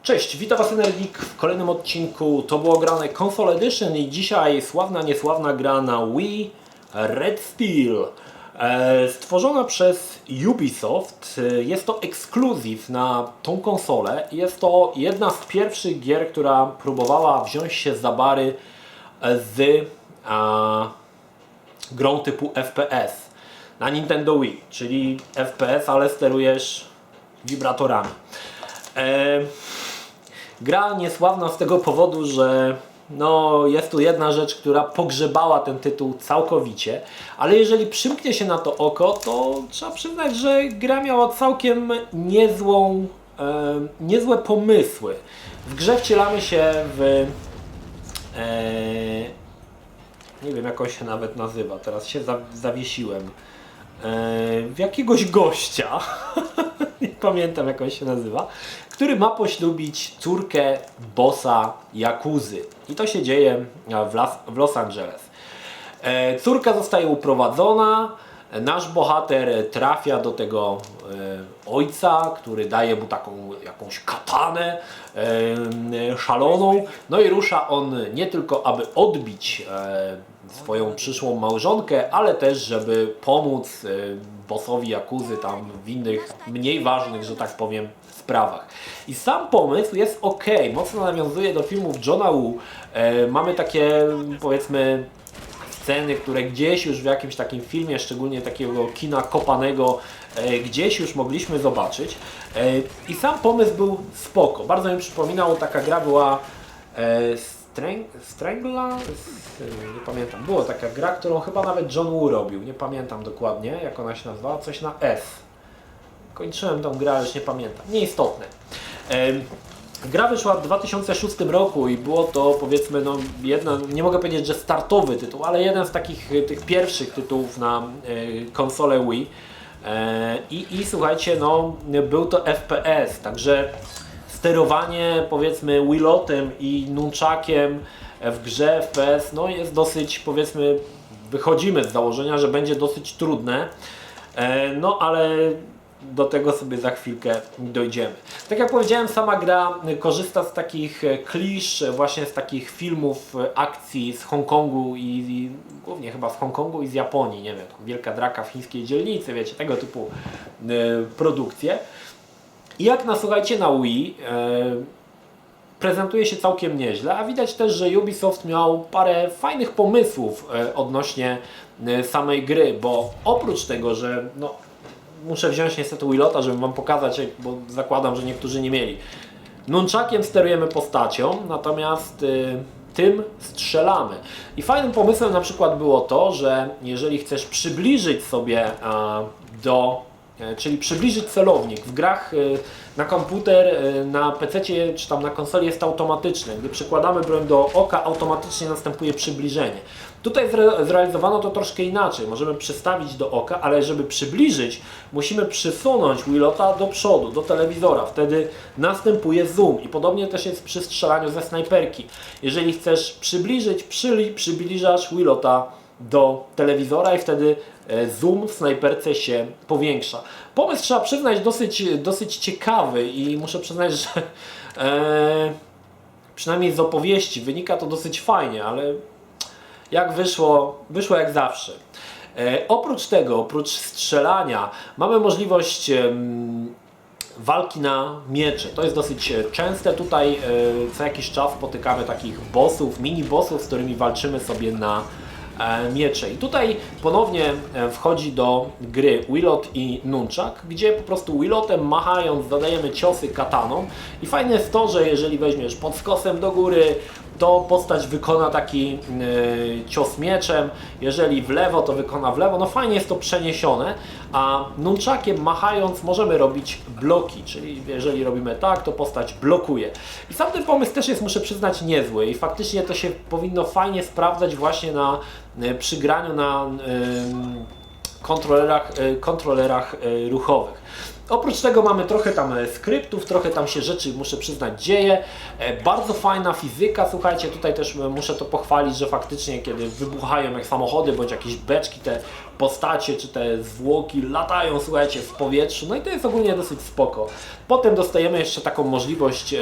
Cześć, witam Was Energik w kolejnym odcinku. To było grane Console Edition i dzisiaj sławna, niesławna gra na Wii Red Steel. Stworzona przez Ubisoft. Jest to ekskluzyw na tą konsolę. Jest to jedna z pierwszych gier, która próbowała wziąć się za bary z grą typu FPS na Nintendo Wii, czyli FPS, ale sterujesz wibratorami. Gra niesławna z tego powodu, że jest tu jedna rzecz, która pogrzebała ten tytuł całkowicie, ale jeżeli przymknie się na to oko, to trzeba przyznać, że gra miała całkiem niezłe pomysły. W grze wcielamy się w nie wiem, jak on się nawet nazywa, teraz się zawiesiłem, w jakiegoś gościa nie pamiętam, jak on się nazywa, który ma poślubić córkę bossa Yakuzy. I to się dzieje w Los Angeles. Córka zostaje uprowadzona, nasz bohater trafia do tego ojca, który daje mu taką jakąś katanę szaloną. No i rusza on nie tylko, aby odbić swoją przyszłą małżonkę, ale też, żeby pomóc bossowi Yakuzy tam w innych, mniej ważnych, że tak powiem, sprawach. I sam pomysł jest ok, mocno nawiązuje do filmów Johna Woo. Mamy takie, powiedzmy, sceny, które gdzieś już w jakimś takim filmie, szczególnie takiego kina kopanego, gdzieś już mogliśmy zobaczyć. I sam pomysł był spoko. Bardzo mi przypominał, taka gra była Strangla? Nie pamiętam. Była taka gra, którą chyba nawet John Woo robił. Nie pamiętam dokładnie, jak ona się nazywała. Coś na S. Kończyłem tą grę, już nie pamiętam. Nieistotne. Gra wyszła w 2006 roku i było to, powiedzmy, nie mogę powiedzieć, że startowy tytuł, ale jeden z takich tych pierwszych tytułów na konsolę Wii. I słuchajcie, był to FPS, także sterowanie, powiedzmy, Wilotem i nunchakiem w grze FPS jest dosyć, powiedzmy, wychodzimy z założenia, że będzie dosyć trudne, ale do tego sobie za chwilkę dojdziemy. Tak jak powiedziałem, sama gra korzysta z takich klisz, właśnie z takich filmów akcji z Hongkongu i głównie chyba z Hongkongu i z Japonii, nie wiem, Wielka Draka w chińskiej dzielnicy, wiecie, tego typu produkcje. I jak słuchajcie, na Wii prezentuje się całkiem nieźle, a widać też, że Ubisoft miał parę fajnych pomysłów odnośnie samej gry, bo oprócz tego, że muszę wziąć niestety Wilota, żeby Wam pokazać, bo zakładam, że niektórzy nie mieli. Nunchakiem sterujemy postacią, natomiast tym strzelamy. I fajnym pomysłem na przykład było to, że jeżeli chcesz przybliżyć sobie czyli przybliżyć celownik. W grach na komputer, na PC-cie czy tam na konsoli jest automatyczne. Gdy przykładamy broń do oka, automatycznie następuje przybliżenie. Tutaj zrealizowano to troszkę inaczej. Możemy przystawić do oka, ale żeby przybliżyć, musimy przysunąć Wilota do przodu, do telewizora. Wtedy następuje zoom. I podobnie też jest przy strzelaniu ze snajperki. Jeżeli chcesz przybliżyć, przybliżasz Wilota do telewizora i wtedy zoom w snajperce się powiększa. Pomysł, trzeba przyznać, dosyć ciekawy i muszę przyznać, że przynajmniej z opowieści wynika to dosyć fajnie, ale jak wyszło jak zawsze. Oprócz tego, oprócz strzelania, mamy możliwość walki na miecze. To jest dosyć częste. Tutaj co jakiś czas spotykamy takich bossów, mini-bossów, z którymi walczymy sobie na miecze. I tutaj ponownie wchodzi do gry Wilot i Nunchak, gdzie po prostu Wilotem machając zadajemy ciosy kataną i fajne jest to, że jeżeli weźmiesz pod skosem do góry, to postać wykona taki cios mieczem, jeżeli w lewo, to wykona w lewo, fajnie jest to przeniesione, a nunchakiem machając możemy robić bloki, czyli jeżeli robimy tak, to postać blokuje. I sam ten pomysł też jest, muszę przyznać, niezły i faktycznie to się powinno fajnie sprawdzać właśnie przy graniu na kontrolerach ruchowych. Oprócz tego mamy trochę tam skryptów, trochę tam się rzeczy, muszę przyznać, dzieje. Bardzo fajna fizyka, słuchajcie, tutaj też muszę to pochwalić, że faktycznie kiedy wybuchają jak samochody, bądź jakieś beczki, te postacie czy te zwłoki latają, słuchajcie, w powietrzu, no i to jest ogólnie dosyć spoko. Potem dostajemy jeszcze taką możliwość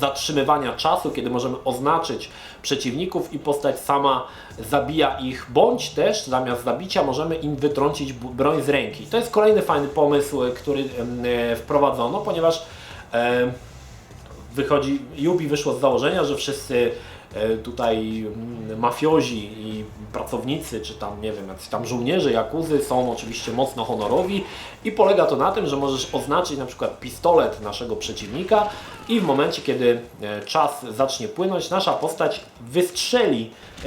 zatrzymywania czasu, kiedy możemy oznaczyć przeciwników i postać sama zabija ich, bądź też zamiast zabicia możemy im wytrącić broń z ręki. To jest kolejny fajny pomysł, który wprowadzono, ponieważ Ubi wyszło z założenia, że wszyscy tutaj mafiozi i pracownicy, czy tam nie wiem, jacyś tam żołnierze jakuzy są oczywiście mocno honorowi i polega to na tym, że możesz oznaczyć na przykład pistolet naszego przeciwnika i w momencie, kiedy czas zacznie płynąć, nasza postać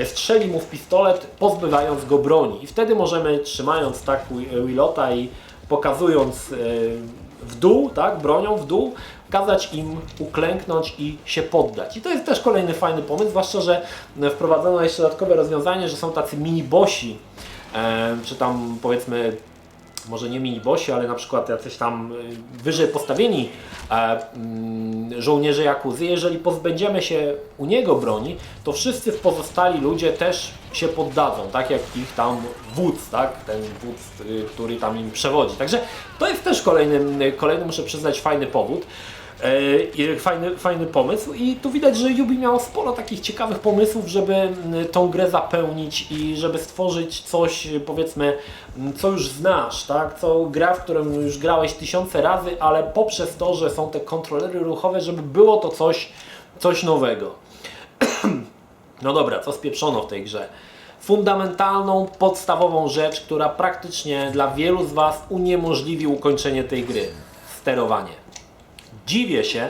strzeli mu w pistolet, pozbywając go broni i wtedy możemy, trzymając tak Willota i pokazując w dół, tak, bronią w dół, kazać im uklęknąć i się poddać. I to jest też kolejny fajny pomysł, zwłaszcza, że wprowadzono jeszcze dodatkowe rozwiązanie, że są tacy mini-bossi, czy tam powiedzmy, może nie mini-bossi, ale na przykład jacyś tam wyżej postawieni żołnierze jakuzy. Jeżeli pozbędziemy się u niego broni, to wszyscy pozostali ludzie też się poddadzą, tak jak ich tam wódz, tak? Ten wódz, który tam im przewodzi. Także to jest też kolejny muszę przyznać, fajny powód. Fajny pomysł i tu widać, że Ubi miało sporo takich ciekawych pomysłów, żeby tą grę zapełnić i żeby stworzyć coś, powiedzmy, co już znasz, tak? Gra, w którą już grałeś tysiące razy, ale poprzez to, że są te kontrolery ruchowe, żeby było to coś nowego. No dobra, co spieprzono w tej grze? Fundamentalną, podstawową rzecz, która praktycznie dla wielu z Was uniemożliwi ukończenie tej gry. Sterowanie. Dziwię się,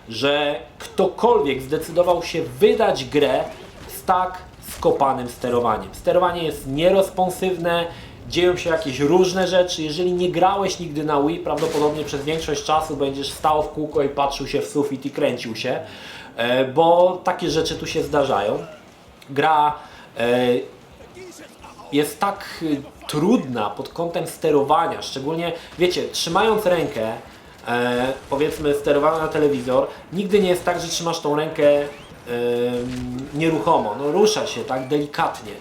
że ktokolwiek zdecydował się wydać grę z tak skopanym sterowaniem. Sterowanie jest nieresponsywne, dzieją się jakieś różne rzeczy. Jeżeli nie grałeś nigdy na Wii, prawdopodobnie przez większość czasu będziesz stał w kółko i patrzył się w sufit i kręcił się, bo takie rzeczy tu się zdarzają. Gra jest tak trudna pod kątem sterowania, szczególnie, wiecie, trzymając rękę, powiedzmy sterowana na telewizor, nigdy nie jest tak, że trzymasz tą rękę nieruchomo, no rusza się tak delikatnie.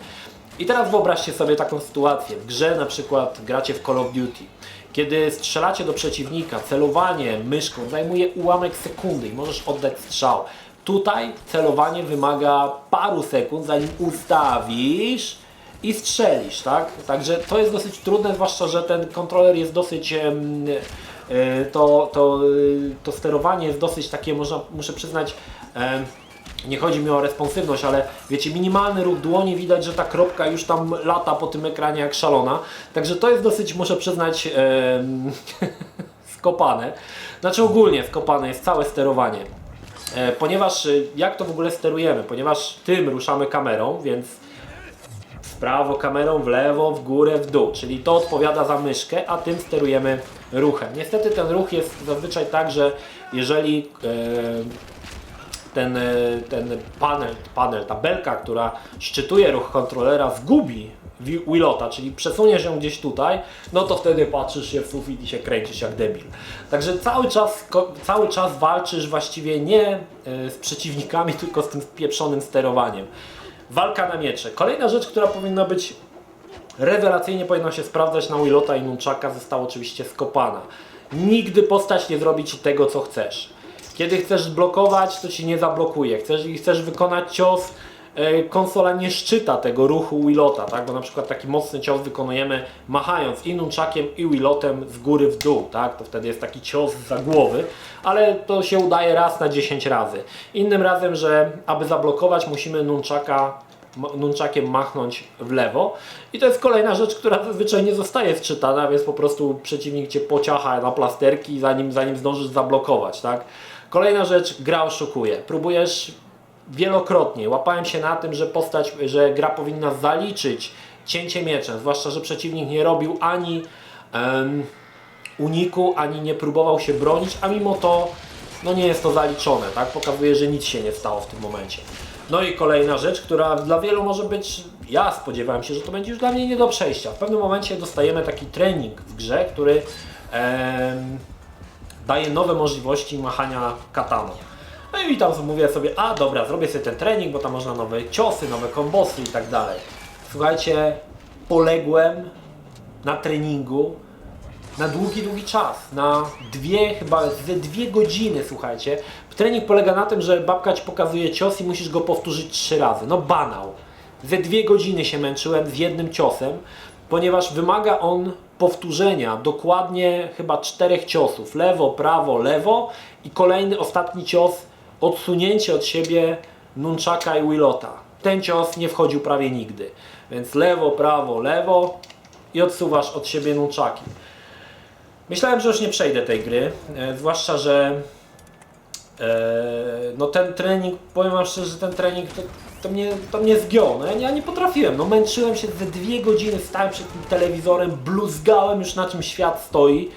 I teraz wyobraźcie sobie taką sytuację, w grze na przykład gracie w Call of Duty, kiedy strzelacie do przeciwnika, celowanie myszką zajmuje ułamek sekundy i możesz oddać strzał. Tutaj celowanie wymaga paru sekund, zanim ustawisz i strzelisz, tak? Także to jest dosyć trudne, zwłaszcza, że ten kontroler jest dosyć to sterowanie jest dosyć takie, muszę przyznać, nie chodzi mi o responsywność, ale wiecie, minimalny ruch dłoni, widać, że ta kropka już tam lata po tym ekranie jak szalona. Także to jest dosyć, muszę przyznać, skopane. Znaczy ogólnie skopane jest całe sterowanie. Ponieważ jak to w ogóle sterujemy? Ponieważ tym ruszamy kamerą, więc w prawo kamerą, w lewo, w górę, w dół, czyli to odpowiada za myszkę, a tym sterujemy ruchem. Niestety ten ruch jest zazwyczaj tak, że jeżeli ten panel, ta belka, która szczytuje ruch kontrolera, zgubi Willota, czyli przesuniesz ją gdzieś tutaj, no to wtedy patrzysz się w sufit i się kręcisz jak debil. Także cały czas walczysz właściwie nie z przeciwnikami, tylko z tym pieprzonym sterowaniem. Walka na miecze. Kolejna rzecz, która powinna być rewelacyjnie powinna się sprawdzać na Willota i Nunchaka, została oczywiście skopana. Nigdy postać nie zrobi Ci tego, co chcesz. Kiedy chcesz blokować, to Ci nie zablokuje. Chcesz wykonać cios, konsola nie szczyta tego ruchu Willota, tak? Bo na przykład taki mocny cios wykonujemy machając i Nunchakiem i Willotem z góry w dół, tak? To wtedy jest taki cios za głowy, ale to się udaje raz na 10 razy. Innym razem, że aby zablokować, musimy Nunchakiem machnąć w lewo i to jest kolejna rzecz, która zazwyczaj nie zostaje wczytana, więc po prostu przeciwnik Cię pociacha na plasterki, zanim zdążysz zablokować, tak? Kolejna rzecz, gra oszukuje. Próbujesz wielokrotnie, łapałem się na tym, że gra powinna zaliczyć cięcie mieczem, zwłaszcza, że przeciwnik nie robił ani uniku, ani nie próbował się bronić, a mimo to no nie jest to zaliczone, tak? Pokazuje, że nic się nie stało w tym momencie. No i kolejna rzecz, która dla wielu może być, ja spodziewałem się, że to będzie już dla mnie nie do przejścia. W pewnym momencie dostajemy taki trening w grze, który daje nowe możliwości machania kataną. No i tam mówię sobie, a dobra, zrobię sobie ten trening, bo tam można nowe ciosy, nowe kombosy i tak dalej. Słuchajcie, poległem na treningu na długi czas, na chyba ze 2 godziny, słuchajcie. Trening polega na tym, że babka ci pokazuje cios i musisz go powtórzyć 3 razy. No banał. Ze 2 godziny się męczyłem z jednym ciosem, ponieważ wymaga on powtórzenia dokładnie chyba 4 ciosów. Lewo, prawo, lewo i kolejny, ostatni cios, odsunięcie od siebie nunchaka i wilota. Ten cios nie wchodził prawie nigdy. Więc lewo, prawo, lewo i odsuwasz od siebie nunchaki. Myślałem, że już nie przejdę tej gry, zwłaszcza, że no ten trening, powiem wam szczerze, że ten trening to mnie zgiął. No ja nie potrafiłem, no męczyłem się ze 2 godziny, stałem przed tym telewizorem, bluzgałem już na czym świat stoi,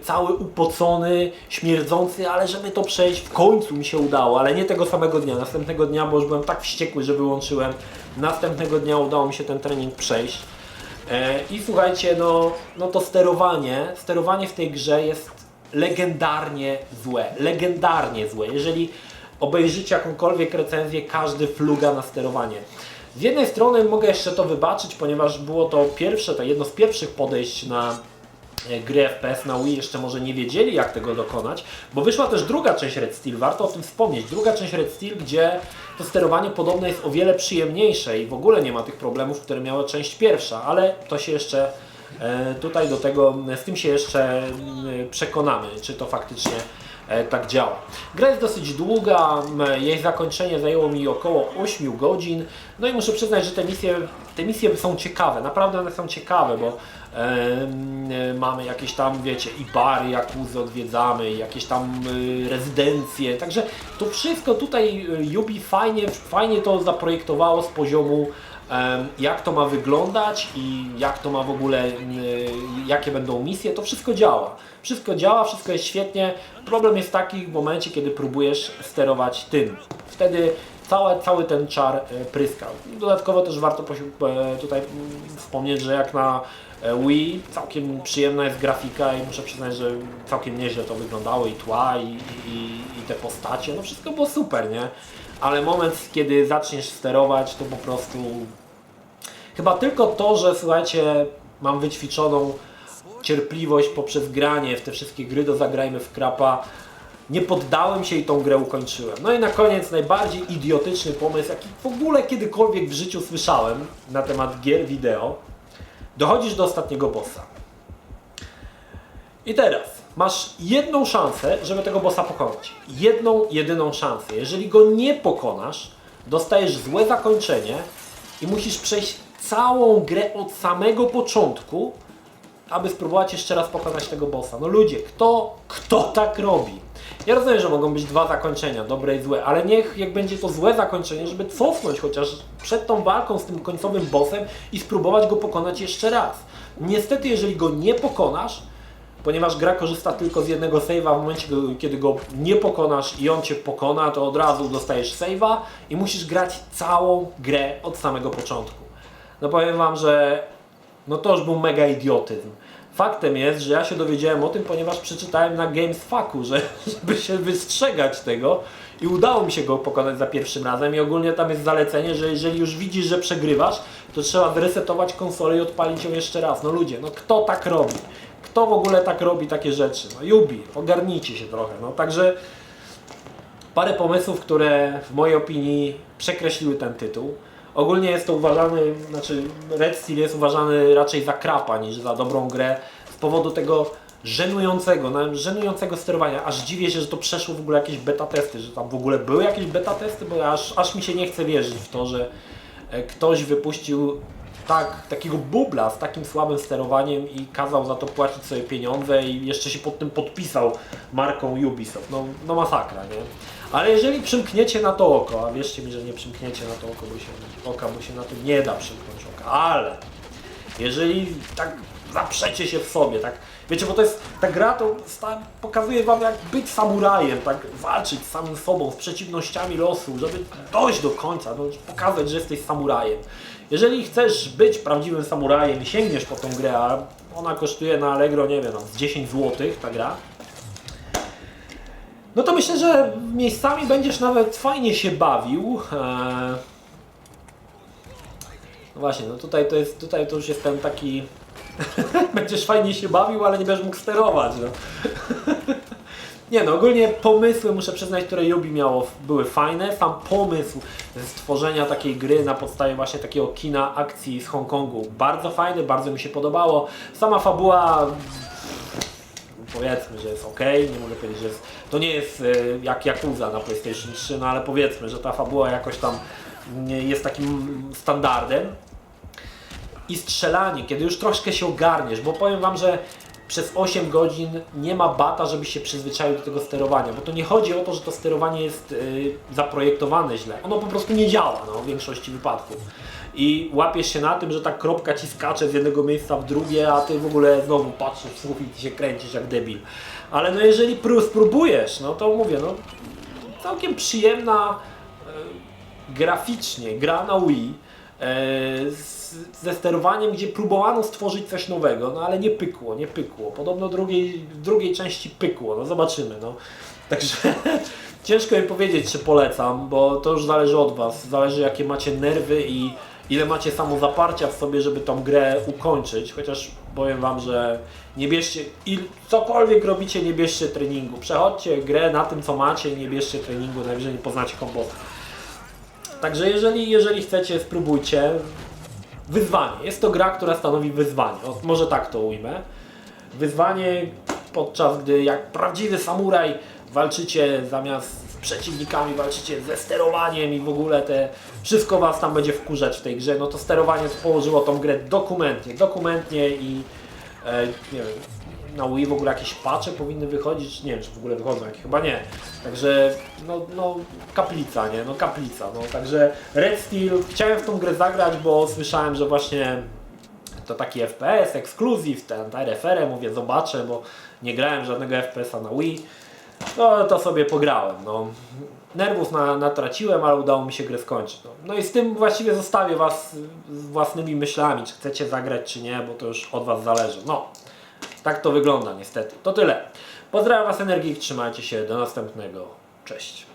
cały upocony, śmierdzący, ale żeby to przejść, w końcu mi się udało, ale nie tego samego dnia, następnego dnia, bo już byłem tak wściekły, że wyłączyłem, następnego dnia udało mi się ten trening przejść. I słuchajcie, no to sterowanie w tej grze jest legendarnie złe. Jeżeli obejrzycie jakąkolwiek recenzję, każdy fluga na sterowanie. Z jednej strony mogę jeszcze to wybaczyć, ponieważ było to jedno z pierwszych podejść na gry FPS na Wii, jeszcze może nie wiedzieli, jak tego dokonać, bo wyszła też druga część Red Steel, warto o tym wspomnieć, druga część Red Steel, gdzie to sterowanie podobno jest o wiele przyjemniejsze i w ogóle nie ma tych problemów, które miała część pierwsza, ale to się jeszcze tutaj z tym się jeszcze przekonamy, czy to faktycznie tak działa. Gra jest dosyć długa, jej zakończenie zajęło mi około 8 godzin, no i muszę przyznać, że te misje są ciekawe, naprawdę one są ciekawe, bo mamy jakieś tam, wiecie, i bary, jakuzy odwiedzamy, jakieś tam rezydencje, także to wszystko tutaj Yubi fajnie to zaprojektowało z poziomu jak to ma wyglądać i jak to ma w ogóle, jakie będą misje, to wszystko działa. Wszystko jest świetnie. Problem jest taki w momencie, kiedy próbujesz sterować tym. Wtedy cały ten czar pryskał. Dodatkowo też warto tutaj wspomnieć, że jak na Wii całkiem przyjemna jest grafika i muszę przyznać, że całkiem nieźle to wyglądało i tła i te postacie, no wszystko było super, nie? Ale moment, kiedy zaczniesz sterować, to po prostu chyba tylko to, że słuchajcie, mam wyćwiczoną cierpliwość poprzez granie w te wszystkie gry do Zagrajmy w Krapa, nie poddałem się i tą grę ukończyłem. No i na koniec najbardziej idiotyczny pomysł, jaki w ogóle kiedykolwiek w życiu słyszałem na temat gier wideo. Dochodzisz do ostatniego bossa. I teraz masz jedną szansę, żeby tego bossa pokonać. Jedną, jedyną szansę. Jeżeli go nie pokonasz, dostajesz złe zakończenie i musisz przejść całą grę od samego początku, aby spróbować jeszcze raz pokonać tego bossa. No ludzie, kto tak robi? Ja rozumiem, że mogą być 2 zakończenia, dobre i złe, ale niech jak będzie to złe zakończenie, żeby cofnąć chociaż przed tą walką z tym końcowym bossem i spróbować go pokonać jeszcze raz. Niestety, jeżeli go nie pokonasz, ponieważ gra korzysta tylko z jednego save'a, w momencie, kiedy go nie pokonasz i on cię pokona, to od razu dostajesz save'a i musisz grać całą grę od samego początku. No powiem wam, że no to już był mega idiotyzm. Faktem jest, że ja się dowiedziałem o tym, ponieważ przeczytałem na GamesFAQu, żeby się wystrzegać tego i udało mi się go pokonać za pierwszym razem i ogólnie tam jest zalecenie, że jeżeli już widzisz, że przegrywasz, to trzeba zresetować konsolę i odpalić ją jeszcze raz. No ludzie, no kto tak robi? Kto w ogóle tak robi takie rzeczy? No Yubi, ogarnijcie się trochę. No także parę pomysłów, które w mojej opinii przekreśliły ten tytuł. Ogólnie jest to Red Steel jest uważany raczej za krapa niż za dobrą grę z powodu tego żenującego sterowania. Aż dziwię się, że to przeszło w ogóle jakieś beta testy, że tam w ogóle były jakieś beta testy, bo aż mi się nie chce wierzyć w to, że ktoś wypuścił takiego bubla z takim słabym sterowaniem i kazał za to płacić sobie pieniądze i jeszcze się pod tym podpisał marką Ubisoft. No masakra, nie? Ale jeżeli przymkniecie na to oko, a wierzcie mi, że nie przymkniecie na to oko, bo się na to nie da przymknąć oka, ale jeżeli tak zaprzecie się w sobie, tak? Wiecie, bo to jest, ta gra to pokazuje wam jak być samurajem, tak? Walczyć z samym sobą, z przeciwnościami losu, żeby dojść do końca, no, pokazać, że jesteś samurajem. Jeżeli chcesz być prawdziwym samurajem i sięgniesz po tą grę, a ona kosztuje na Allegro, nie wiem, z 10 zł ta gra, no to myślę, że miejscami będziesz nawet fajnie się bawił. No właśnie, no tutaj to już jest ten taki... będziesz fajnie się bawił, ale nie będziesz mógł sterować. No. Nie no, ogólnie pomysły, muszę przyznać, które Yubi miało, były fajne. Sam pomysł stworzenia takiej gry na podstawie właśnie takiego kina akcji z Hongkongu bardzo fajny, bardzo mi się podobało. Sama fabuła, powiedzmy, że jest ok, nie mogę powiedzieć, że jest, to nie jest jak Yakuza na PlayStation 3, no ale powiedzmy, że ta fabuła jakoś tam jest takim standardem. I strzelanie, kiedy już troszkę się ogarniesz, bo powiem wam, że przez 8 godzin nie ma bata, żebyś się przyzwyczaił do tego sterowania, bo to nie chodzi o to, że to sterowanie jest zaprojektowane źle, ono po prostu nie działa w większości wypadków. I łapiesz się na tym, że ta kropka ci skacze z jednego miejsca w drugie, a ty w ogóle znowu patrzysz w sufit i się kręcisz jak debil. Ale no jeżeli spróbujesz, no to mówię, no całkiem przyjemna graficznie gra na Wii, ze sterowaniem, gdzie próbowano stworzyć coś nowego, no ale nie pykło. Podobno w drugiej części pykło, no zobaczymy. No. Także ciężko mi powiedzieć, czy polecam, bo to już zależy od was. Zależy jakie macie nerwy i ile macie samozaparcia w sobie, żeby tą grę ukończyć. Chociaż powiem wam, że nie bierzcie, cokolwiek robicie, nie bierzcie treningu. Przechodźcie grę na tym, co macie i nie bierzcie treningu, najwyżej nie poznacie kombosów. Także jeżeli chcecie, spróbujcie. Wyzwanie. Jest to gra, która stanowi wyzwanie. Może tak to ujmę. Wyzwanie, podczas gdy jak prawdziwy samuraj walczycie zamiast z przeciwnikami, walczycie ze sterowaniem i w ogóle wszystko was tam będzie wkurzać w tej grze, no to sterowanie położyło tą grę dokumentnie i nie wiem, na Wii w ogóle jakieś patche powinny wychodzić, nie wiem czy w ogóle wychodzą, jakie chyba nie. Także no kaplica, nie? No kaplica, no także Red Steel, chciałem w tą grę zagrać, bo słyszałem, że właśnie to taki FPS, ekskluzyw, ten RFR, mówię zobaczę, bo nie grałem żadnego FPS-a na Wii. No to sobie pograłem, no. Nerwów natraciłem, ale udało mi się grę skończyć. No i z tym właściwie zostawię was z własnymi myślami, czy chcecie zagrać, czy nie, bo to już od was zależy. No, tak to wygląda niestety. To tyle. Pozdrawiam was, Energik, trzymajcie się, do następnego. Cześć.